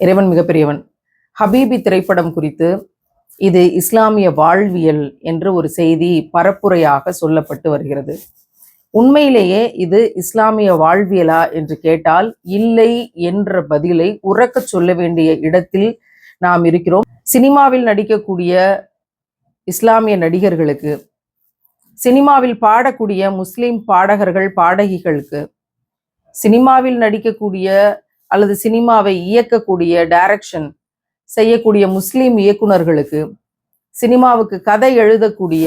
இறைவன் மிகப்பெரியவன். ஹபீபி திரைப்படம் குறித்து இது இஸ்லாமிய வாழ்வியல் என்று ஒரு செய்தி பரப்புரையாக சொல்லப்பட்டு வருகிறது. உண்மையிலேயே இது இஸ்லாமிய வாழ்வியலா என்று கேட்டால் இல்லை என்ற பதிலை உறக்க சொல்ல வேண்டிய இடத்தில் நாம் இருக்கிறோம். சினிமாவில் நடிக்கக்கூடிய இஸ்லாமிய நடிகர்களுக்கு, சினிமாவில் பாடக்கூடிய முஸ்லிம் பாடகர்கள் பாடகிகளுக்கு, சினிமாவில் நடிக்கக்கூடிய அல்லது சினிமாவை இயக்கக்கூடிய டைரக்ஷன் செய்யக்கூடிய முஸ்லிம் இயக்குனர்களுக்கு, சினிமாவுக்கு கதை எழுதக்கூடிய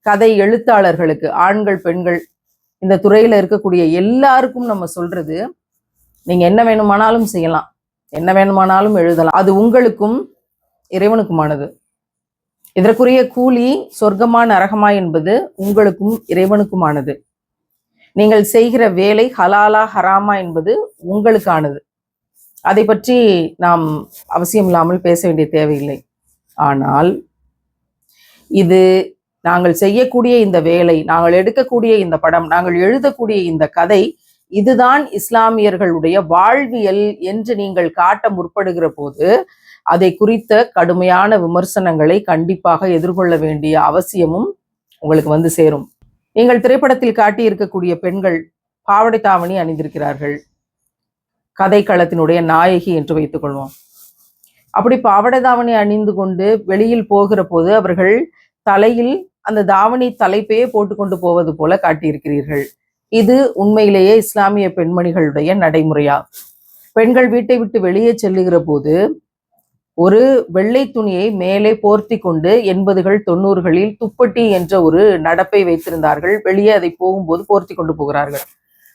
கதை எழுத்தாளர்களுக்கு, ஆண்கள் பெண்கள் இந்த துறையில இருக்கக்கூடிய எல்லாருக்கும் நம்ம சொல்றது, நீங்க என்ன வேணுமானாலும் செய்யலாம், என்ன வேணுமானாலும் எழுதலாம், அது உங்களுக்கும் இறைவனுக்குமானது. இதற்குரிய கூலி சொர்க்கமா நரகமா என்பது உங்களுக்கும் இறைவனுக்குமானது. நீங்கள் செய்கிற வேலை ஹலாலா ஹராமா என்பது உங்களுக்கானது. அதை பற்றி நாம் அவசியம் இல்லாமல் பேச வேண்டிய தேவையில்லை. ஆனால் இது நாங்கள் செய்யக்கூடிய இந்த வேலை, நாங்கள் எடுக்கக்கூடிய இந்த படம், நாங்கள் எழுதக்கூடிய இந்த கதை, இதுதான் இஸ்லாமியர்களுடைய வாழ்வியல் என்று நீங்கள் காட்ட முற்படுகிற போது அதை குறித்த கடுமையான விமர்சனங்களை கண்டிப்பாக எதிர்கொள்ள வேண்டிய அவசியமும் உங்களுக்கு வந்து சேரும். நீங்கள் திரைப்படத்தில் காட்டி இருக்கக்கூடிய பெண்கள் பாவடை தாவணி அணிந்திருக்கிறார்கள், கதை களத்தினுடைய நாயகி என்று வைத்துக் கொள்வோம். அப்படி பாவடை தாவணி அணிந்து கொண்டு வெளியில் போகிற போது அவர்கள் தலையில் அந்த தாவணி தலைப்பையே போட்டுக்கொண்டு போவது போல காட்டியிருக்கிறீர்கள். இது உண்மையிலேயே இஸ்லாமிய பெண்மணிகளுடைய நடைமுறையா? பெண்கள் வீட்டை விட்டு வெளியே செல்லுகிற போது ஒரு வெள்ளை துணியை மேலே போர்த்தி கொண்டு 80கள் 90களில் துப்பட்டி என்ற ஒரு நடப்பை வைத்திருந்தார்கள். வெளியே அதை போகும்போது போர்த்தி கொண்டு போகிறார்கள்.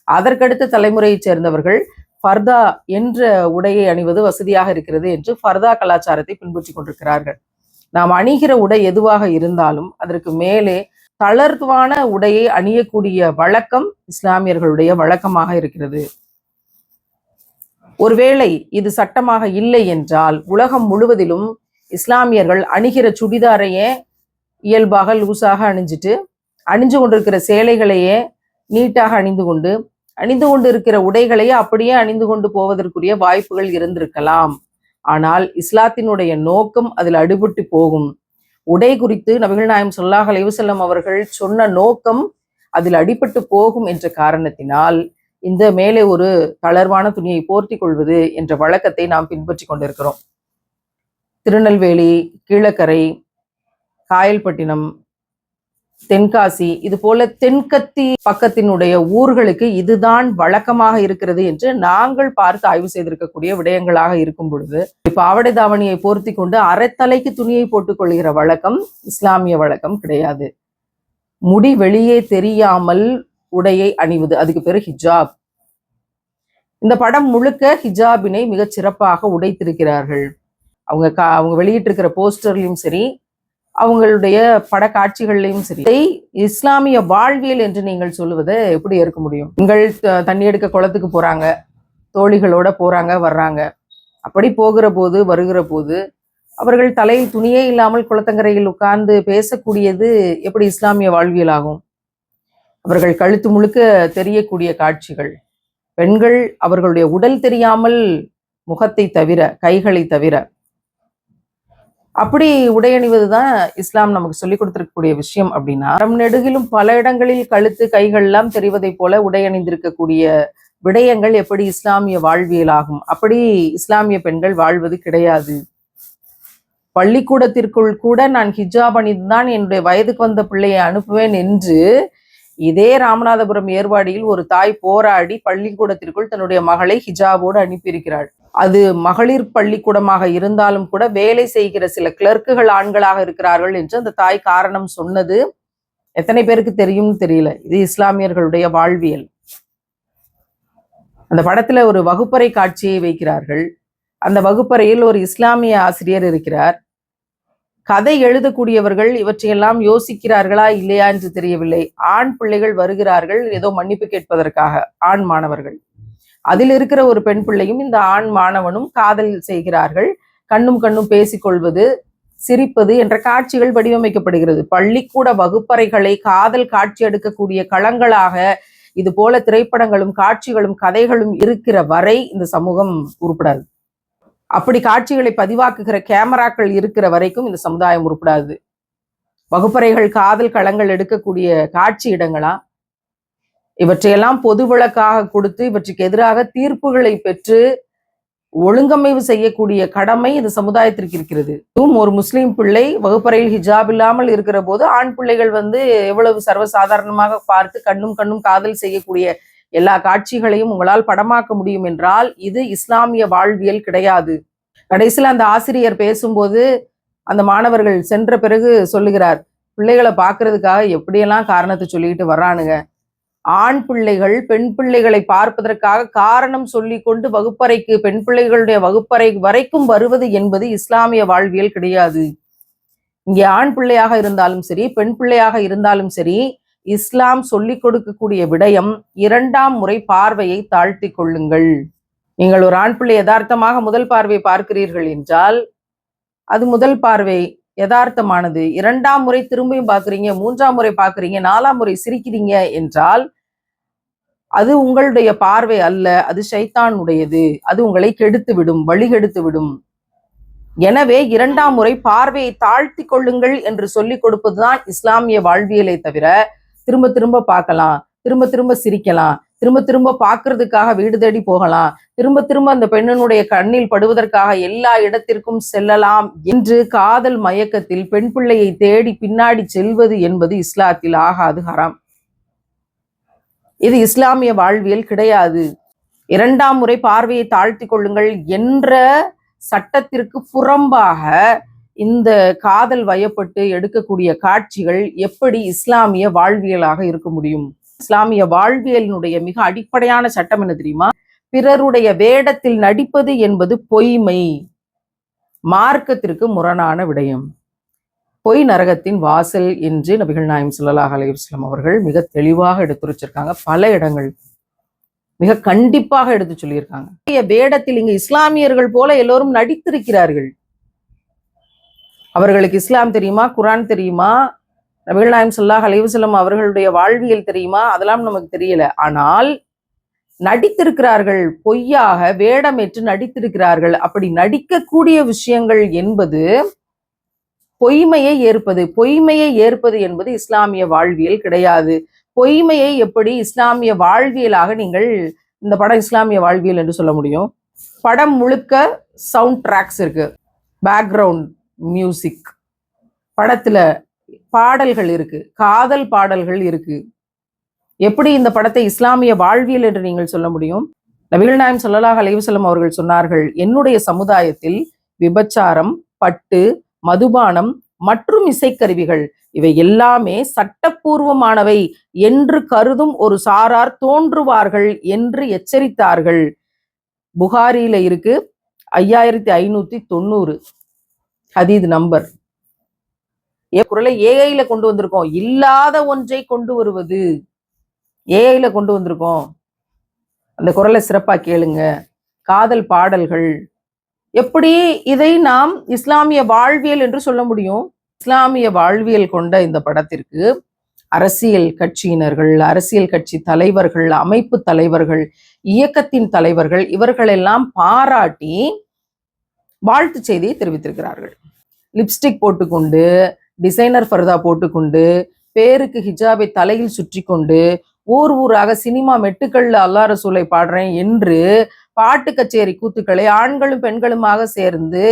அதற்கடுத்த தலைமுறையைச் சேர்ந்தவர்கள் ஃபர்தா என்ற உடையை அணிவது வசதியாக இருக்கிறது என்று ஃபர்தா கலாச்சாரத்தை பின்பற்றி கொண்டிருக்கிறார்கள். நாம் அணிகிற உடை எதுவாக இருந்தாலும் அதற்கு மேலே தளர்வான உடையை அணியக்கூடிய வழக்கம் இஸ்லாமியர்களுடைய வழக்கமாக இருக்கிறது. ஒருவேளை இது சட்டமாக இல்லை என்றால் உலகம் முழுவதிலும் இஸ்லாமியர்கள் அணிகிற சுடிதாரையே இயல்பாக லூஸாக அணிஞ்சு கொண்டிருக்கிற சேலைகளையே நீட்டாக அணிந்து கொண்டு இருக்கிற உடைகளையே அப்படியே அணிந்து கொண்டு போவதற்குரிய வாய்ப்புகள் இருந்திருக்கலாம். ஆனால் இஸ்லாத்தினுடைய நோக்கம் அதில் அடிபட்டு போகும். உடை குறித்து நபிகள் நாயகம் ஸல்லல்லாஹு அலைஹி வஸல்லம் அவர்கள் சொன்ன நோக்கம் அதில் அடிபட்டு போகும் என்ற காரணத்தினால் இந்த மேலே ஒரு தளர்வான துணியை போர்த்தி கொள்வது என்ற வழக்கத்தை நாம் பின்பற்றி கொண்டிருக்கிறோம். திருநெல்வேலி, கீழக்கரை, காயல்பட்டினம், தென்காசி, இது போல தென்கத்தி பக்கத்தினுடைய ஊர்களுக்கு இதுதான் வழக்கமாக இருக்கிறது என்று நாங்கள் பார்த்து ஆய்வு செய்திருக்கக்கூடிய விடயங்களாக இருக்கும் பொழுது, பாவடை தாவணியை போர்த்தி கொண்டு அரைத்தலைக்கு துணியை போட்டுக் கொள்கிற வழக்கம் இஸ்லாமிய வழக்கம் கிடையாது. முடி வெளியே தெரியாமல் உடையை அணிவது, அதுக்கு பேரு ஹிஜாப். இந்த படம் முழுக்க ஹிஜாபினை மிகச் சிறப்பாக உடைத்திருக்கிறார்கள். அவங்க வெளியிட்டிருக்கிற போஸ்டர்லையும் சரி, அவங்களுடைய படக்காட்சிகள்லையும் சரி. இதை இஸ்லாமிய வாழ்வியல் என்று நீங்கள் சொல்லுவதை எப்படி ஏற்க முடியும்? பெண்கள் தண்ணி எடுக்க குளத்துக்கு போறாங்க, தோழிகளோட போறாங்க வர்றாங்க. அப்படி போகிற போது வருகிற போது அவர்கள் தலையில் துணியே இல்லாமல் குளத்தங்கரையில் உட்கார்ந்து பேசக்கூடியது எப்படி இஸ்லாமிய வாழ்வியல் ஆகும்? அவர்கள் கழுத்து முழுக்க தெரியக்கூடிய காட்சிகள், பெண்கள் அவர்களுடைய உடல் தெரியாமல் முகத்தை தவிர, கைகளை தவிர அப்படி உடையணிவதுதான் இஸ்லாம் நமக்கு சொல்லிக் கொடுத்திருக்கக்கூடிய விஷயம். அப்படின்னா நெடுகிலும் பல இடங்களில் கழுத்து கைகள் எல்லாம் தெரிவதை போல உடையணிந்திருக்கக்கூடிய விடயங்கள் எப்படி இஸ்லாமிய வாழ்வியல் ஆகும்? அப்படி இஸ்லாமிய பெண்கள் வாழ்வது கிடையாது. பள்ளிக்கூடத்திற்குள் கூட நான் ஹிஜாப் அணிந்துதான் என்னுடைய வயதுக்கு வந்த பிள்ளையை அனுப்புவேன் என்று இதே ராமநாதபுரம் ஏர்வாடியில் ஒரு தாய் போராடி பள்ளிக்கூடத்திற்குள் தன்னுடைய மகளை ஹிஜாபோடு அனுப்பியிருக்கிறாள். அது மகளிர் பள்ளிக்கூடமாக இருந்தாலும் கூட வேலை செய்கிற சில கிளர்க்குகள் ஆண்களாக இருக்கிறார்கள் என்று அந்த தாய் காரணம் சொன்னது எத்தனை பேருக்கு தெரியும்னு தெரியல. இது இஸ்லாமியர்களுடைய வாழ்வியல். அந்த படத்துல ஒரு வகுப்பறை காட்சியை வைக்கிறார்கள். அந்த வகுப்பறையில் ஒரு இஸ்லாமிய ஆசிரியர் இருக்கிறார். கதை எழுதக்கூடியவர்கள் இவற்றையெல்லாம் யோசிக்கிறார்களா இல்லையா என்று தெரியவில்லை. ஆண் பிள்ளைகள் வருகிறார்கள் ஏதோ மன்னிப்பு கேட்பதற்காக, ஆண் மாணவர்கள். அதில் இருக்கிற ஒரு பெண் பிள்ளையும் இந்த ஆண் மாணவனும் காதல் செய்கிறார்கள். கண்ணும் பேசிக்கொள்வது, சிரிப்பது என்ற காட்சிகள் வடிவமைக்கப்படுகிறது. பள்ளிக்கூட வகுப்பறைகளை காதல் காட்சி எடுக்கக்கூடிய களங்களாக இது போல திரைப்படங்களும் காட்சிகளும் கதைகளும் இருக்கிற வரை இந்த சமூகம் உருப்படாது. அப்படி காட்சிகளை பதிவாக்குகிற கேமராக்கள் இருக்கிற வரைக்கும் இந்த சமுதாயம் உருப்படாது. வகுப்பறைகள் காதல் களங்கள் எடுக்கக்கூடிய காட்சி இடங்களா? இவற்றையெல்லாம் பொது விளக்காக கொடுத்து இவற்றுக்கு எதிராக தீர்ப்புகளை பெற்று ஒழுங்கமைவு செய்யக்கூடிய கடமை இந்த சமுதாயத்திற்கு இருக்கிறது. ஒரு முஸ்லீம் பிள்ளை வகுப்பறையில் ஹிஜாப் இல்லாமல் இருக்கிற போது ஆண் பிள்ளைகள் எவ்வளவு சர்வசாதாரணமாக பார்த்து கண்ணும் காதல் செய்யக்கூடிய எல்லா காட்சிகளையும் உங்களால் படமாக்க முடியும் என்றால் இது இஸ்லாமிய வாழ்வியல் கிடையாது. கடைசியில் அந்த ஆசிரியர் பேசும்போது அந்த மாணவர்கள் சென்ற பிறகு சொல்லுகிறார், பிள்ளைகளை பார்க்கறதுக்காக எப்படியெல்லாம் காரணத்தை சொல்லிக்கிட்டு வர்றானுங்க. ஆண் பிள்ளைகள் பெண் பிள்ளைகளை பார்ப்பதற்காக காரணம் சொல்லி கொண்டு வகுப்பறைக்கு பெண் பிள்ளைகளுடைய வகுப்பறை வரைக்கும் வருவது என்பது இஸ்லாமிய வாழ்வியல் கிடையாது. இங்கே ஆண் பிள்ளையாக இருந்தாலும் சரி பெண் பிள்ளையாக இருந்தாலும் சரி இஸ்லாம் சொல்லிக் கொடுக்கக்கூடிய விடயம் 2ஆம் முறை பார்வையை தாழ்த்தி கொள்ளுங்கள். நீங்கள் ஒரு ஆண் பிள்ளை யதார்த்தமாக முதல் பார்வை பார்க்கிறீர்கள் என்றால் அது முதல் பார்வை யதார்த்தமானது. 2ஆம் முறை திரும்பியும் பார்க்குறீங்க, 3ஆம் முறை பார்க்குறீங்க, 4ஆம் முறை சிரிக்கிறீங்க என்றால் அது உங்களுடைய பார்வை அல்ல, அது ஷைத்தானுடையது. அது உங்களை கெடுத்து விடும், வழிகெடுத்து விடும். எனவே 2ஆம் முறை பார்வையை தாழ்த்தி கொள்ளுங்கள் என்று சொல்லிக் கொடுப்பதுதான் இஸ்லாமிய வாழ்வியலை தவிர திரும்ப திரும்ப பார்க்கலாம், திரும்ப திரும்ப சிரிக்கலாம், திரும்ப திரும்ப பார்க்கறதுக்காக வீடு தேடி போகலாம், திரும்ப திரும்ப அந்த பெண்ணினுடைய கண்ணில் படுவதற்காக எல்லா இடத்திற்கும் செல்லலாம் என்று காதல் மயக்கத்தில் பெண் பிள்ளையை தேடி பின்னாடி செல்வது என்பது இஸ்லாத்தில் ஆகாது, ஹராம். இது இஸ்லாமிய வாழ்வியல் கிடையாது. 2ஆம் முறை பார்வையை தாழ்த்தி கொள்ளுங்கள் என்ற சட்டத்திற்கு புறம்பாக இந்த காதல் வயப்பட்டு எடுக்கக்கூடிய காட்சிகள் எப்படி இஸ்லாமிய வாழ்வியலாக இருக்க முடியும்? இஸ்லாமிய வாழ்வியலினுடைய மிக அடிப்படையான சட்டம் என்ன தெரியுமா? பிறருடைய வேடத்தில் நடிப்பது என்பது பொய்மை, மார்க்கத்திற்கு முரணான விடயம், பொய் நரகத்தின் வாசல் என்று நபிகள் நாயகம் ஸல்லல்லாஹு அலைஹி வஸல்லம் அவர்கள் மிக தெளிவாக எடுத்துரைச்சிருக்காங்க. பல இடங்கள் மிக கண்டிப்பாக எடுத்து சொல்லியிருக்காங்க. வேடத்தில் இங்கு இஸ்லாமியர்கள் போல எல்லோரும் நடித்திருக்கிறார்கள். அவர்களுக்கு இஸ்லாம் தெரியுமா, குரான் தெரியுமா, நபிகள் நாயகம் ஸல்லல்லாஹு அலைஹி வஸல்லம் அவர்களுடைய வாழ்வியல் தெரியுமா? அதெல்லாம் நமக்கு தெரியல. ஆனால் நடித்திருக்கிறார்கள், பொய்யாக வேடமேற்று நடித்திருக்கிறார்கள். அப்படி நடிக்கக்கூடிய விஷயங்கள் என்பது பொய்மையை ஏற்பது. பொய்மையை ஏற்பது என்பது இஸ்லாமிய வாழ்வியல் கிடையாது. பொய்மையை எப்படி இஸ்லாமிய வாழ்வியலாக நீங்கள் இந்த படம் இஸ்லாமிய வாழ்வியல் என்று சொல்ல முடியும்? படம் முழுக்க சவுண்ட் ட்ராக்ஸ் இருக்கு, பேக்ரவுண்ட் மியூசிக், படத்துல பாடல்கள் இருக்கு, காதல் பாடல்கள் இருக்கு. எப்படி இந்த படத்தை இஸ்லாமிய வாழ்வியல் என்று நீங்கள் சொல்ல முடியும்? நபிகள் நாயகம் ஸல்லல்லாஹு அலைஹி வஸல்லம் அவர்கள் சொன்னார்கள், என்னுடைய சமுதாயத்தில் விபச்சாரம், பட்டு, மதுபானம் மற்றும் இசைக்கருவிகள் இவை எல்லாமே சட்டப்பூர்வமானவை என்று கருதும் ஒரு சாரார் தோன்றுவார்கள் என்று எச்சரித்தார்கள். புகாரியில இருக்கு, 5590 ஹதீத் நம்பர். குரலை ஏஐல கொண்டு வந்திருக்கோம். இல்லாத ஒன்றை கொண்டு வருவது ஏஐல கொண்டு வந்திருக்கோம். அந்த குரலை சிறப்பா கேளுங்க. காதல் பாடல்கள், எப்படி இதை நாம் இஸ்லாமிய வாழ்வியல் என்று சொல்ல முடியும்? இஸ்லாமிய வாழ்வியல் கொண்ட இந்த படத்திற்கு அரசியல் கட்சியினர்கள், அரசியல் கட்சி தலைவர்கள், அமைப்பு தலைவர்கள், இயக்கத்தின் தலைவர்கள் இவர்களெல்லாம் பாராட்டி வாழ்த்து செய்தியை தெரிவித்திருக்கிறார்கள். லிப்ஸ்டிக் போட்டுக்கொண்டு, டிசைனர் ஃபர்தா போட்டுக்கொண்டு, பேருக்கு ஹிஜாபை தலையில் சுற்றி கொண்டு, ஊர் ஊராக சினிமா மெட்டுக்கள்ல அல்லாஹ் ரசூலை பாடுறேன் என்று பாட்டு கச்சேரி கூத்துக்களை ஆண்களும் பெண்களுமாக சேர்ந்து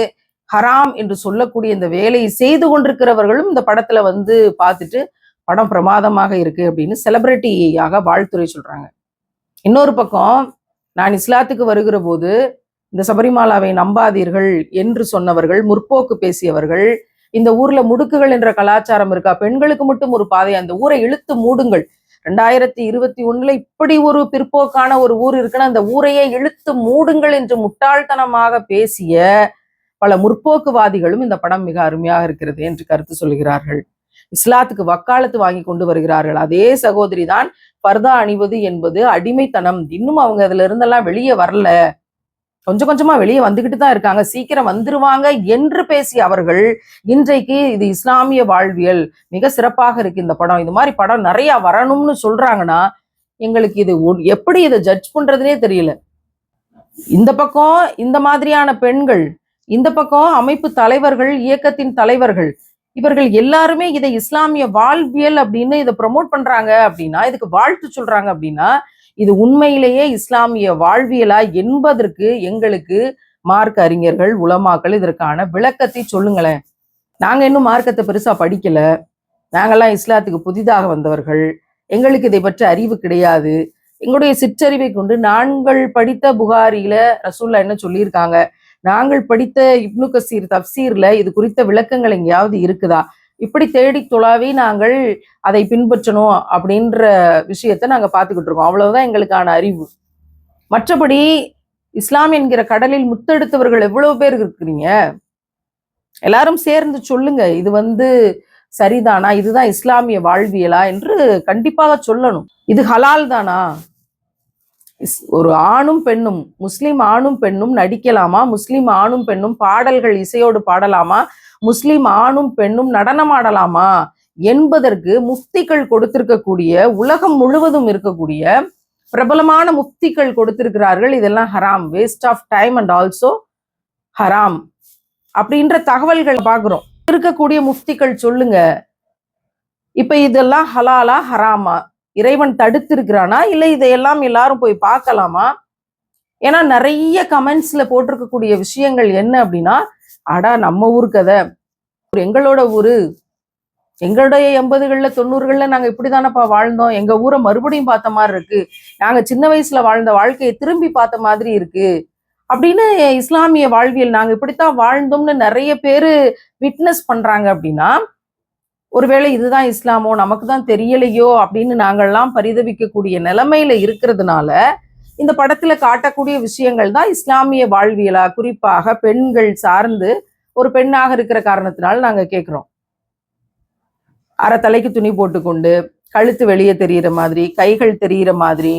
ஹராம் என்று சொல்லக்கூடிய இந்த வேலையை செய்து கொண்டிருக்கிறவர்களும் இந்த படத்துல பார்த்துட்டு படம் பிரமாதமாக இருக்கு அப்படின்னு செலிபிரிட்டியாக வாழ்த்துரை சொல்றாங்க. இன்னொரு பக்கம் நான் இஸ்லாத்துக்கு வருகிற போது இந்த சபரிமாலாவை நம்பாதீர்கள் என்று சொன்னவர்கள், முற்போக்கு பேசியவர்கள், இந்த ஊர்ல முடுக்குகள் என்ற கலாச்சாரம் இருக்கா, பெண்களுக்கு மட்டும் ஒரு பாதை, அந்த ஊரை இழுத்து மூடுங்கள், 2021 இப்படி ஒரு பிற்போக்கான ஒரு ஊர் இருக்குன்னா அந்த ஊரையே இழுத்து மூடுங்கள் என்று முட்டாள்தனமாக பேசிய பல முற்போக்குவாதிகளும் இந்த படம் மிக அருமையாக இருக்கிறது என்று கருத்து சொல்கிறார்கள். இஸ்லாத்துக்கு வக்காலத்து வாங்கி கொண்டு வருகிறார்கள். அதே சகோதரி தான் பர்தா அணிவது என்பது அடிமைத்தனம், இன்னும் அவங்க அதுல இருந்தெல்லாம் வெளியே வரல, கொஞ்சம் கொஞ்சமா வெளியே வந்துகிட்டு தான் இருக்காங்க, சீக்கிரம் வந்துருவாங்க என்று பேசிய அவர்கள் இன்றைக்கு இது இஸ்லாமிய வாழ்வியல், மிக சிறப்பாக இருக்கு இந்த படம், இது மாதிரி படம் நிறைய வரணும்னு சொல்றாங்கன்னா எங்களுக்கு இது எப்படி இதை ஜட்ஜ் பண்றதுனே தெரியல. இந்த பக்கம் இந்த மாதிரியான பெண்கள், இந்த பக்கம் அமைப்பு தலைவர்கள், இயக்கத்தின் தலைவர்கள், இவர்கள் எல்லாருமே இதை இஸ்லாமிய வாழ்வியல் அப்படின்னு இதை ப்ரமோட் பண்றாங்க அப்படின்னா, இதுக்கு வாழ்த்து சொல்றாங்க அப்படின்னா, இது உண்மையிலேயே இஸ்லாமிய வாழ்வியலா என்பதற்கு எங்களுக்கு மார்க்க அறிஞர்கள், உலமாக்கள் இதற்கான விளக்கத்தை சொல்லுங்களேன். நாங்க இன்னும் மார்க்கத்தை பெருசா படிக்கல, நாங்கெல்லாம் இஸ்லாத்துக்கு புதிதாக வந்தவர்கள், எங்களுக்கு இதை பற்றி அறிவு கிடையாது. எங்களுடைய சிற்றறிவை கொண்டு நாங்கள் படித்த புகாரியில ரசூல்லா என்ன சொல்லியிருக்காங்க, நாங்கள் படித்த இப்னு கசீர் தப்சீர்ல இது குறித்த விளக்கங்கள் எங்கேயாவது இருக்குதா, இப்படி தேடி தொலாவி நாங்கள் அதை பின்பற்றணும் அப்படின்ற விஷயத்த நாங்க பார்த்துக்கிட்டு இருக்கோம். அவ்வளவுதான் எங்களுக்கான அறிவு. மற்றபடி இஸ்லாம் என்கிற கடலில் முத்தெடுத்தவர்கள் எவ்வளவு பேர் இருக்கிறீங்க, எல்லாரும் சேர்ந்து சொல்லுங்க, இது சரிதானா, இதுதான் இஸ்லாமிய வாழ்வியலா என்று கண்டிப்பாக சொல்லணும். இது ஹலால் தானா? ஒரு ஆணும் பெண்ணும், முஸ்லிம் ஆணும் பெண்ணும் நடிக்கலாமா? முஸ்லிம் ஆணும் பெண்ணும் பாடல்கள் இசையோடு பாடலாமா? முஸ்லிம் ஆணும் பெண்ணும் நடனமாடலாமா என்பதற்கு முஃப்திகள் கொடுத்திருக்கக்கூடிய, உலகம் முழுவதும் இருக்கக்கூடிய பிரபலமான முஃப்திகள் கொடுத்திருக்கிறார்கள், இதெல்லாம் ஹராம், waste of time and also ஹராம் அப்படின்ற தகவல்கள் பார்க்கிறோம். இருக்கக்கூடிய முஃப்திகள் சொல்லுங்க, இப்ப இதெல்லாம் ஹலாலா ஹராமா, இறைவன் தடுத்திருக்கிறானா, இல்லை இதையெல்லாம் எல்லாரும் போய் பார்க்கலாமா? ஏன்னா நிறைய கமெண்ட்ஸ்ல போட்டிருக்கக்கூடிய விஷயங்கள் என்ன அப்படின்னா, அடா நம்ம ஊர் கதை, எங்களோட ஊரு, எங்களுடைய 80களில் 90களில் நாங்க இப்படிதானப்பா வாழ்ந்தோம், எங்க ஊரை மறுபடியும் பார்த்த மாதிரி இருக்கு, நாங்க சின்ன வயசுல வாழ்ந்த வாழ்க்கையை திரும்பி பார்த்த மாதிரி இருக்கு அப்படின்னு இஸ்லாமிய வாழ்வியல் நாங்க இப்படித்தான் வாழ்ந்தோம்னு நிறைய பேரு விட்னஸ் பண்றாங்க அப்படின்னா, ஒருவேளை இதுதான் இஸ்லாமோ, நமக்கு தான் தெரியலையோ அப்படின்னு நாங்கள்லாம் பரிதவிக்கக்கூடிய நிலைமையில இருக்கிறதுனால இந்த படத்துல காட்டக்கூடிய விஷயங்கள் தான் இஸ்லாமிய வாழ்வியலா, குறிப்பாக பெண்கள் சார்ந்து ஒரு பெண்ணாக இருக்கிற காரணத்தினால நாங்க கேட்கிறோம். அரை தலைக்கு துணி போட்டுக்கொண்டு, கழுத்து வெளியே தெரிகிற மாதிரி, கைகள் தெரிகிற மாதிரி,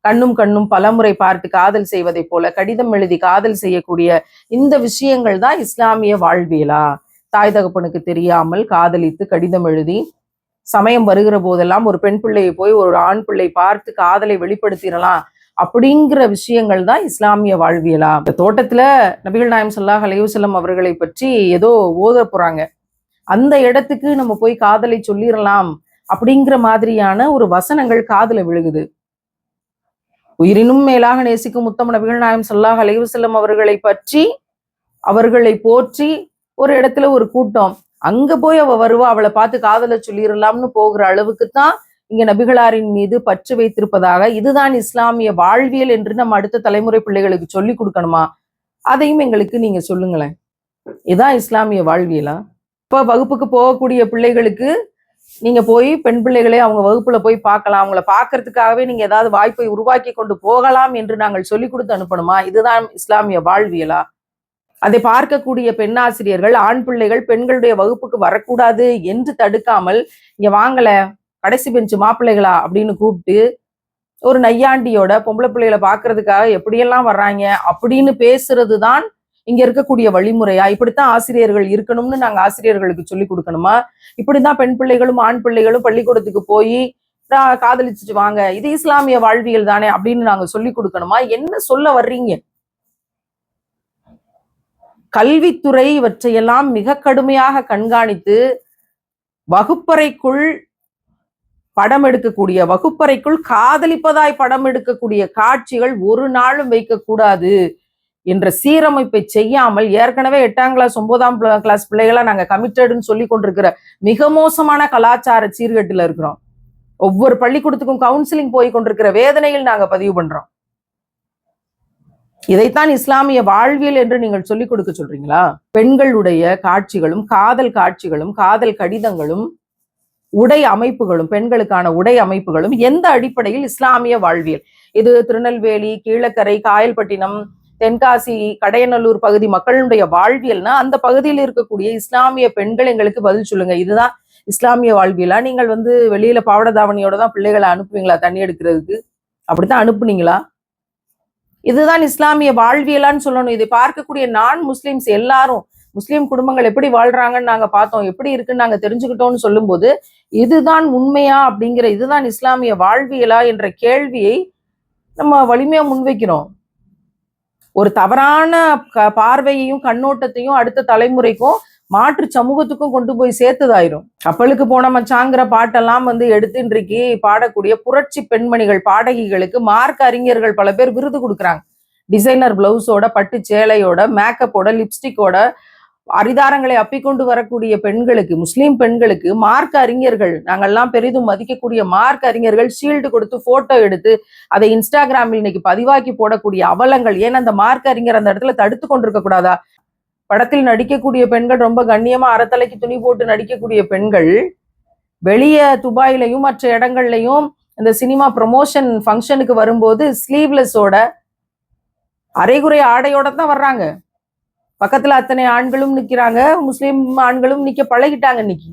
கண்ணும் கண்ணும் பலமுறை பார்த்து காதல் செய்வதை போல கடிதம் எழுதி காதல் செய்யக்கூடிய இந்த விஷயங்கள் தான் இஸ்லாமிய வாழ்வியலா? தாய் தகப்பனுக்கு தெரியாமல் காதலித்து கடிதம் எழுதி சமயம் வருகிற போதெல்லாம் ஒரு பெண் பிள்ளையை போய் ஒரு ஆண் பிள்ளை பார்த்து காதலை வெளிப்படுத்திடலாம் அப்படிங்கிற விஷயங்கள் தான் இஸ்லாமிய வாழ்வியலா? இந்த தோட்டத்துல நபிகள் நாயகம் ஸல்லல்லாஹு அலைஹி வஸல்லம் அவர்களை பற்றி ஏதோ ஓத போறாங்க, அந்த இடத்துக்கு நம்ம போய் காதலை சொல்லிடலாம் அப்படிங்கிற மாதிரியான ஒரு வசனங்கள் காதுல விழுகுது. உயிரினும் மேலாக நேசிக்கும் முத்தம் நபிகள் நாயகம் ஸல்லல்லாஹு அலைஹி வஸல்லம் அவர்களை பற்றி, அவர்களை போற்றி ஒரு இடத்துல ஒரு கூட்டம், அங்க போய் அவ வருவா, அவளை பார்த்து காதலை சொல்லிடலாம்னு போகிற அளவுக்கு தான் இங்க நபிகளாரின் மீது பற்று வைத்திருப்பதாக, இதுதான் இஸ்லாமிய வாழ்வியல் என்று நம்ம அடுத்த தலைமுறை பிள்ளைகளுக்கு சொல்லி கொடுக்கணுமா? அதையும் எங்களுக்கு நீங்க சொல்லுங்களேன். இதுதான் இஸ்லாமிய வாழ்வியலா? இப்ப வகுப்புக்கு போகக்கூடிய பிள்ளைகளுக்கு நீங்க போய் பெண் பிள்ளைகளை அவங்க வகுப்புல போய் பார்க்கலாம், அவங்கள பார்க்கறதுக்காகவே நீங்க ஏதாவது வாய்ப்பை உருவாக்கி கொண்டு போகலாம் என்று நாங்கள் சொல்லி கொடுத்து அனுப்பணுமா? இதுதான் இஸ்லாமிய வாழ்வியலா? அதை பார்க்கக்கூடிய பெண்ணாசிரியர்கள், ஆண் பிள்ளைகள் பெண்களுடைய வகுப்புக்கு வரக்கூடாது என்று தடுக்காமல், இங்க வாங்கல கடைசி பெஞ்சு மாப்பிள்ளைகளா அப்படின்னு கூப்பிட்டு ஒரு நையாண்டியோட பொம்பளை பிள்ளைகளை பார்க்கறதுக்காக எப்படியெல்லாம் வர்றாங்க அப்படின்னு பேசுறது தான் இங்க இருக்கக்கூடிய வழிமுறையா? இப்படித்தான் ஆசிரியர்கள் இருக்கணும்னு நாங்க ஆசிரியர்களுக்கு சொல்லி கொடுக்கணுமா? இப்படிதான் பெண் பிள்ளைகளும் ஆண் பிள்ளைகளும் பள்ளிக்கூடத்துக்கு போய் காதலிச்சுட்டு வாங்க, இது இஸ்லாமிய வாழ்வியல் தானே அப்படின்னு நாங்க சொல்லி கொடுக்கணுமா? என்ன சொல்ல வர்றீங்க? கல்வித்துறை இவற்றையெல்லாம் மிக கடுமையாக கண்காணித்து வகுப்பறைக்குள் படம் எடுக்கக்கூடிய, வகுப்பறைக்குள் காதலிப்பதாய் படம் எடுக்கக்கூடிய காட்சிகள் ஒரு நாளும் வைக்கக்கூடாது என்ற சீரமைப்பை செய்யாமல், ஏற்கனவே 8ஆம் கிளாஸ் 9ஆம் கிளாஸ் பிள்ளைகளா நாங்க கமிட்டடுன்னு சொல்லி கொண்டிருக்கிற மிக மோசமான கலாச்சார சீர்கட்டுல இருக்கிறோம். ஒவ்வொரு பள்ளிக்கூடத்துக்கும் கவுன்சிலிங் போய் கொண்டிருக்கிற வேதனையில் நாங்க பதிவு பண்றோம். இதைத்தான் இஸ்லாமிய வாழ்வியல் என்று நீங்கள் சொல்லிக் கொடுக்க சொல்றீங்களா? பெண்களுடைய காட்சிகளும், காதல் காட்சிகளும், காதல் கடிதங்களும், உடை அமைப்புகளும், பெண்களுக்கான உடை அமைப்புகளும் எந்த அடிப்படையில் இஸ்லாமிய வாழ்வியல்? இது திருநெல்வேலி, கீழக்கரை, காயல்பட்டினம், தென்காசி, கடையநல்லூர் பகுதி மக்களுடைய வாழ்வியல்னா அந்த பகுதியில் இருக்கக்கூடிய இஸ்லாமிய பெண்கள் எங்களுக்கு பதில் சொல்லுங்க. இதுதான் இஸ்லாமிய வாழ்வியலா? நீங்கள் வெளியில பாவட தாவணியோட தான் பிள்ளைகளை அனுப்புவீங்களா தண்ணி எடுக்கிறதுக்கு? அப்படித்தான் அனுப்புனீங்களா? இதுதான் இஸ்லாமிய வாழ்வியலான்னு சொல்லணும். இதை பார்க்கக்கூடிய நான் முஸ்லிம்ஸ் எல்லாரும், முஸ்லிம் குடும்பங்கள் எப்படி வாழ்றாங்கன்னு நாங்க பார்த்தோம், எப்படி இருக்குன்னு நாங்க தெரிஞ்சுக்கிட்டோம்னு சொல்லும்போது, இதுதான் உண்மையா அப்படிங்கிற, இதுதான் இஸ்லாமிய வாழ்வியலா என்ற கேள்வியை நம்ம வலிமையா முன்வைக்கிறோம். ஒரு தவறான பார்வையையும் கண்ணோட்டத்தையும் அடுத்த தலைமுறைக்கும் மாற்று சமூகத்துக்கும் கொண்டு போய் சேர்த்துதாயிரும். கப்பலுக்கு போன மச்சாங்கிற பாட்டெல்லாம் எடுத்து இன்றைக்கு பாடக்கூடிய புரட்சி பெண்மணிகள் பாடகிகளுக்கு மார்க் அறிஞர்கள் பல பேர் விருது கொடுக்குறாங்க. டிசைனர் பிளவுஸோட, பட்டு சேலையோட, மேக்கப்போட, லிப்ஸ்டிக்கோட அரிதாரங்களை அப்பிக்கொண்டு வரக்கூடிய பெண்களுக்கு, முஸ்லீம் பெண்களுக்கு மார்க் அறிஞர்கள், நாங்கள்லாம் பெரிதும் மதிக்கக்கூடிய மார்க் அறிஞர்கள் ஷீல்டு கொடுத்து போட்டோ எடுத்து அதை இன்ஸ்டாகிராமில் இன்னைக்கு பதிவாக்கி போடக்கூடிய அவலங்கள். ஏன்னா அந்த மார்க் அறிஞர் அந்த இடத்துல தடுத்து கொண்டிருக்க கூடாதா? படத்தில் நடிக்கக்கூடிய பெண்கள் ரொம்ப கண்ணியமா அறத்தலைக்கு துணி போட்டு நடிக்கக்கூடிய பெண்கள் வெளியே துபாயிலையும் மற்ற இடங்கள்லையும் இந்த சினிமா ப்ரமோஷன் ஃபங்க்ஷனுக்கு வரும்போது ஸ்லீவ்லெஸ்ஸோட, அரைகுறை ஆடையோட தான் வர்றாங்க. பக்கத்துல அத்தனை ஆண்களும் நிக்கிறாங்க, முஸ்லிம் ஆண்களும் நிக்க பழகிட்டாங்க. இன்னைக்கு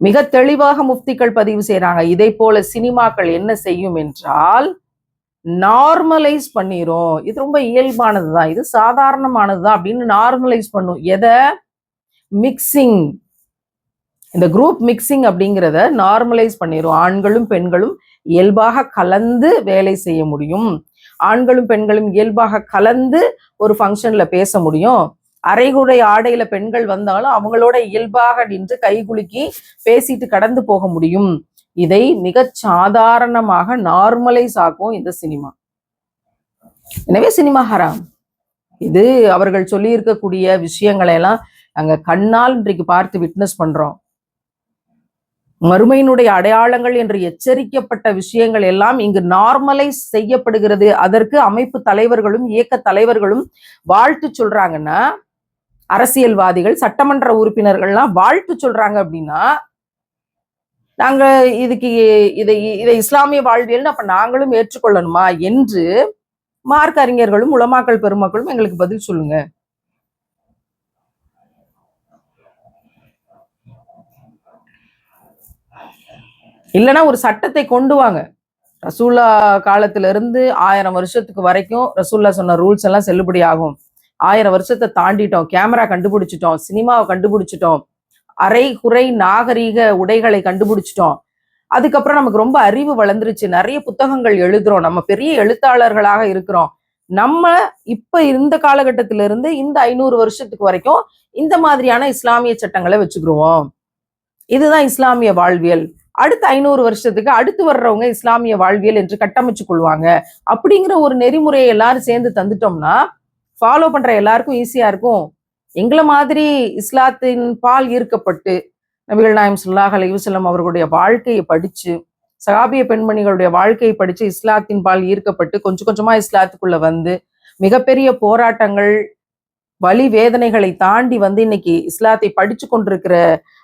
மிக தெளிவாக முஃப்திகள் பதிவு செய்யறாங்க. இதை போல சினிமாக்கள் என்ன செய்யும் என்றால் நார்மலைஸ் பண்ணிரும். இது ரொம்ப இயல்பானதுதான், இது சாதாரணமானதுதான் அப்படின்னு நார்மலைஸ் பண்ணும். எதை? மிக்சிங், இந்த குரூப் மிக்சிங் அப்படிங்கிறத நார்மலைஸ் பண்ணிரும். ஆண்களும் பெண்களும் இயல்பாக கலந்து வேலை செய்ய முடியும். ஆண்களும் பெண்களும் இயல்பாக கலந்து ஒரு ஃபங்க்ஷன்ல பேச முடியும். அரைகுறை ஆடையில பெண்கள் வந்தாலும் அவங்களோட இயல்பாக நின்று கைகுலுக்கி பேசிட்டு கடந்து போக முடியும். இதை மிக சாதாரணமாக நார்மலைஸ் ஆகும் இந்த சினிமா. எனவே சினிமா ஹராம். இது அவர்கள் சொல்லி இருக்கக்கூடிய விஷயங்களை எல்லாம் நாங்க கண்ணால் இன்றைக்கு பார்த்து விட்னஸ் பண்றோம். மறுமையினுடைய அடையாளங்கள் என்று எச்சரிக்கப்பட்ட விஷயங்கள் எல்லாம் இங்கு நார்மலைஸ் செய்யப்படுகிறது. அதற்கு அமைப்பு தலைவர்களும் இயக்க தலைவர்களும் வாழ்த்து சொல்றாங்கன்னா, அரசியல்வாதிகள் சட்டமன்ற உறுப்பினர்கள்லாம் வாழ்த்து சொல்றாங்க அப்படின்னா, நாங்க இதுக்கு இதை இஸ்லாமிய வாழ்வியல்னு அப்ப நாங்களும் ஏற்றுக்கொள்ளணுமா என்று மார்க் அறிஞர்களும் உலமாக்கள் பெருமக்களும் எங்களுக்கு பதில் சொல்லுங்க. இல்லைன்னா ஒரு சட்டத்தை கொண்டு வாங்க. ரசூல்லா காலத்துல இருந்து 1000 வருஷத்துக்கு வரைக்கும் ரசூல்லா சொன்ன ரூல்ஸ் எல்லாம் செல்லுபடி ஆகும். 1000 வருஷத்தை தாண்டிட்டோம், கேமரா கண்டுபிடிச்சிட்டோம், சினிமாவை கண்டுபிடிச்சிட்டோம், அரை குறை நாகரீக உடைகளை கண்டுபிடிச்சிட்டோம். அதுக்கப்புறம் நமக்கு ரொம்ப அறிவு வளர்ந்துருச்சு, நிறைய புத்தகங்கள் எழுதுறோம், நம்ம பெரிய எழுத்தாளர்களாக இருக்கிறோம். நம்ம இப்ப இந்த காலகட்டத்தில இருந்து இந்த 500 வருஷத்துக்கு வரைக்கும் இந்த மாதிரியான இஸ்லாமிய சட்டங்களை வச்சுக்கிருவோம். இதுதான் இஸ்லாமிய வாழ்வியல். அடுத்த 500 வருஷத்துக்கு அடுத்து வர்றவங்க இஸ்லாமிய வாழ்வியல் என்று கட்டமைச்சு கொள்வாங்க. அப்படிங்கிற ஒரு நெறிமுறையை எல்லாரும் சேர்ந்து தந்துட்டோம்னா ஃபாலோ பண்ற எல்லாருக்கும் ஈஸியா இருக்கும். எங்களை மாதிரி இஸ்லாத்தின் பால் ஈர்க்கப்பட்டு நபிகள் நாயகம் ஸல்லல்லாஹு அலைஹி வஸல்லம் அவர்களுடைய வாழ்க்கையை படிச்சு, சஹாபிய பெண்மணிகளுடைய வாழ்க்கையை படிச்சு இஸ்லாத்தின் பால் ஈர்க்கப்பட்டு கொஞ்சம் கொஞ்சமா இஸ்லாத்துக்குள்ள வந்து மிகப்பெரிய போராட்டங்கள், வலி வேதனைகளை தாண்டி இன்னைக்கு இஸ்லாத்தை படிச்சு கொண்டிருக்கிற,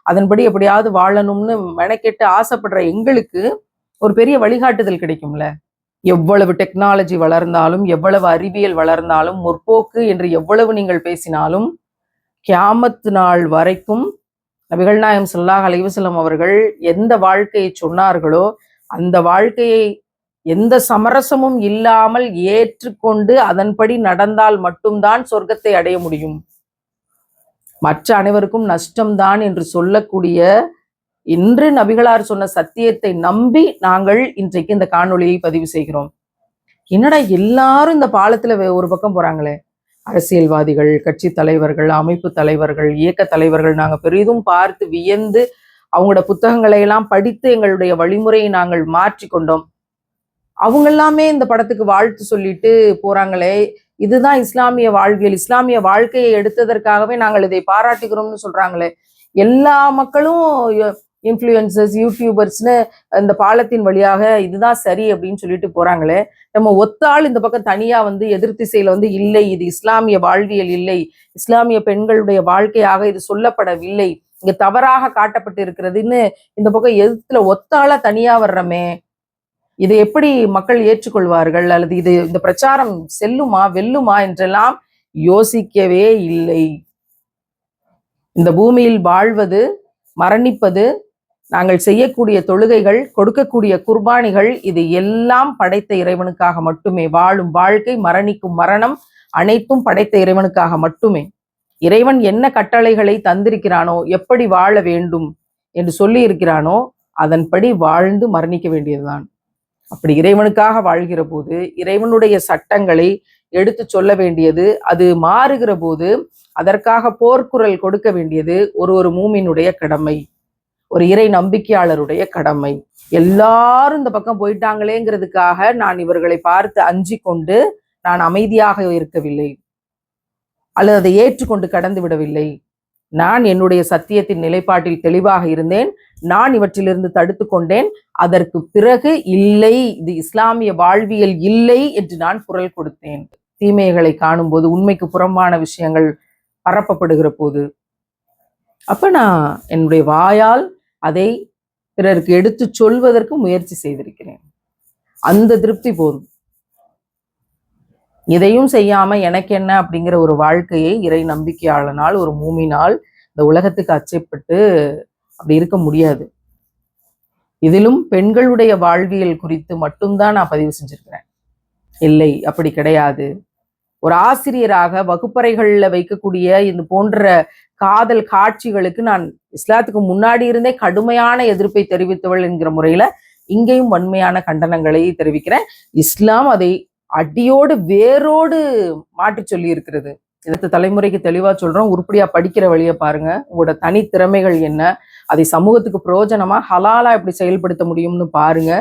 அதன்படி எப்படியாவது வாழணும்னு மெனக்கெட்டு ஆசைப்படுற எங்களுக்கு ஒரு பெரிய வழிகாட்டுதல் கிடைக்கும்ல. எவ்வளவு டெக்னாலஜி வளர்ந்தாலும், எவ்வளவு அறிவியல் வளர்ந்தாலும், முற்போக்கு என்று எவ்வளவு நீங்கள் பேசினாலும், கியாமத் நாள் வரைக்கும் நபிகள் நாயகம் ஸல்லல்லாஹு அலைஹி வஸல்லம் அவர்கள் எந்த வாழ்க்கையை சொன்னார்களோ அந்த வாழ்க்கையை எந்த சமரசமும் இல்லாமல் ஏற்றுக்கொண்டு அதன்படி நடந்தால் மட்டும்தான் சொர்க்கத்தை அடைய முடியும். மற்ற அனைவருக்கும் நஷ்டம்தான் என்று சொல்லக்கூடிய இன்று நபிகளார் சொன்ன சத்தியத்தை நம்பி நாங்கள் இன்றைக்கு இந்த காணொளியை பதிவு செய்கிறோம். என்னடா எல்லாரும் இந்த பாலத்துல ஒரு பக்கம் போறாங்களே, அரசியல்வாதிகள், கட்சி தலைவர்கள், அமைப்பு தலைவர்கள், இயக்க தலைவர்கள், நாங்க பெரிதும் பார்த்து வியந்து அவங்களோட புத்தகங்களை எல்லாம் படித்து எங்களுடைய வழிமுறையை நாங்கள் மாற்றி கொண்டோம். அவங்க எல்லாமே இந்த படத்துக்கு வாழ்த்து சொல்லிட்டு போறாங்களே, இதுதான் இஸ்லாமிய வாழ்வியல், இஸ்லாமிய வாழ்க்கையை எடுத்ததற்காகவே நாங்கள் இதை பாராட்டுகிறோம்னு சொல்றாங்களே. எல்லா மக்களும் இன்ஃப்ளூயன்சர்ஸ், யூடியூபர்ஸ்னு இந்த பாலத்தின் வழியாக இதுதான் சரி அப்படின்னு சொல்லிட்டு போறாங்களே, நம்ம ஒத்தாள் இந்த பக்கம் தனியா எதிர்த்திசையில இல்லை, இது இஸ்லாமிய வாழ்வியல் இல்லை, இஸ்லாமிய பெண்களுடைய வாழ்க்கையாக இது சொல்லப்படவில்லை, இங்க தவறாக காட்டப்பட்டு இருக்கிறதுன்னு இந்த பக்கம் எதிர்த்துல ஒத்தாள தனியா வர்றமே, இதை எப்படி மக்கள் ஏற்றுக்கொள்வார்கள்? அல்லது இந்த பிரச்சாரம் செல்லுமா வெல்லுமா என்றெல்லாம் யோசிக்கவே இல்லை. இந்த பூமியில் வாழ்வது, மரணிப்பது, நாங்கள் செய்யக்கூடிய தொழுகைகள், கொடுக்கக்கூடிய குர்பானிகள், இது எல்லாம் படைத்த இறைவனுக்காக மட்டுமே. வாழும் வாழ்க்கை, மரணிக்கும் மரணம் அனைத்தும் படைத்த இறைவனுக்காக மட்டுமே. இறைவன் என்ன கட்டளைகளை தந்திருக்கிறானோ, எப்படி வாழ வேண்டும் என்று சொல்லி இருக்கிறானோ அதன்படி வாழ்ந்து மரணிக்க வேண்டியதுதான். அப்படி இறைவனுக்காக வாழ்கிற போது இறைவனுடைய சட்டங்களை எடுத்து சொல்ல வேண்டியது, அது மாறுகிற போது அதற்காக போர்க்குரல் கொடுக்க வேண்டியது ஒரு மூமினுடைய கடமை, ஒரு இறை நம்பிக்கையாளருடைய கடமை. எல்லாரும் இந்த பக்கம் போயிட்டாங்களேங்கிறதுக்காக நான் இவர்களை பார்த்து அஞ்சி கொண்டு நான் அமைதியாக இருக்கவில்லை அல்லது அதை ஏற்றுக்கொண்டு கடந்து விடவில்லை. நான் என்னுடைய சத்தியத்தின் நிலைப்பாட்டில் தெளிவாக இருந்தேன். நான் இவற்றிலிருந்து தடுத்து கொண்டேன். அதற்கு பிறகு இல்லை, இது இஸ்லாமிய வாழ்வியல் இல்லை என்று நான் குரல் கொடுத்தேன். தீமைகளை காணும் போது, உண்மைக்கு புறம்பான விஷயங்கள் பரப்பப்படுகிற போது, அப்ப நான் என்னுடைய வாயால் அதை பிறருக்கு எடுத்து சொல்வதற்கு முயற்சி செய்திருக்கிறேன். அந்த திருப்தி போதும். இதையும் செய்யாம எனக்கு என்ன அப்படிங்கிற ஒரு வாழ்க்கையை இறை நம்பிக்கையாளனால், ஒரு மூமினால் இந்த உலகத்துக்கு அச்சைப்பட்டு அப்படி இருக்க முடியாது. இதிலும் பெண்களுடைய வாழ்வியல் குறித்து மட்டும்தான் நான் பதிவு செஞ்சிருக்கிறேன். இல்லை, அப்படி கிடையாது. ஒரு ஆசிரியராக வகுப்பறைகள்ல வைக்கக்கூடிய இந்த போன்ற காதல் காட்சிகளுக்கு நான் இஸ்லாத்துக்கு முன்னாடி இருந்தே கடுமையான எதிர்ப்பை தெரிவித்தவள் என்கிற முறையில இங்கேயும் வன்மையான கண்டனங்களை தெரிவிக்கிறேன். இஸ்லாம் அதை அடியோடு வேரோடு மாற்றி சொல்லி இருக்கிறது. அடுத்த தலைமுறைக்கு தெளிவா சொல்றோம், உருப்படியா படிக்கிற வழியை பாருங்க, உங்களோட தனி திறமைகள் என்ன, அதை சமூகத்துக்கு பிரயோஜனமா ஹலாலா எப்படி செயல்படுத்த முடியும்னு பாருங்க.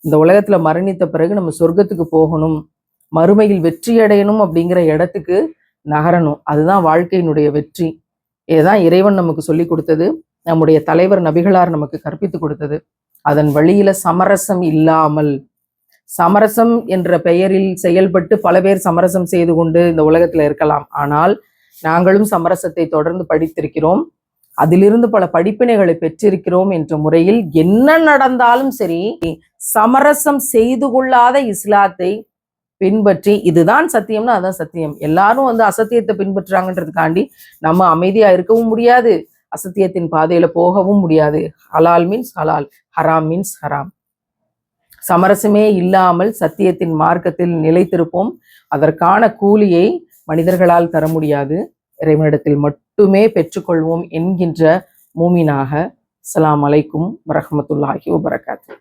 இந்த உலகத்துல மரணித்த பிறகு நம்ம சொர்க்கத்துக்கு போகணும், மறுமையில் வெற்றி அடையணும் அப்படிங்கிற இடத்துக்கு நகரணும். அதுதான் வாழ்க்கையினுடைய வெற்றி. இதுதான் இறைவன் நமக்கு சொல்லி கொடுத்தது, நம்முடைய தலைவர் நபிகளார் நமக்கு கற்பித்து கொடுத்தது. அதன் வழியில சமரசம் இல்லாமல், சமரசம் என்ற பெயரில் செயல்பட்டு பல பேர் சமரசம் செய்து கொண்டு இந்த உலகத்துல இருக்கலாம். ஆனால் நாங்களும் சமரசத்தை தொடர்ந்து படித்திருக்கிறோம், அதிலிருந்து பல படிப்பினைகளை பெற்றிருக்கிறோம் என்ற முறையில் என்ன நடந்தாலும் சரி சமரசம் செய்து கொள்ளாத இஸ்லாத்தை பின்பற்றி, இதுதான் சத்தியம்னா அதான் சத்தியம். எல்லாரும் அசத்தியத்தை பின்பற்றுறாங்கன்றதுக்காண்டி நம்ம அமைதியா இருக்கவும் முடியாது, அசத்தியத்தின் பாதையில போகவும் முடியாது. ஹலால் மீன்ஸ் ஹலால், ஹராம் மீன்ஸ் ஹராம். சமரசமே இல்லாமல் சத்தியத்தின் மார்க்கத்தில் நிலைத்திருப்போம். அதற்கான கூலியை மனிதர்களால் தர முடியாது, இறைவனிடத்தில் மட்டுமே பெற்றுக்கொள்வோம் என்கின்ற மூமினாக. அஸ்ஸலாமு அலைக்கும் வரஹ்மத்துல்லாஹி வபரகாத்துஹு.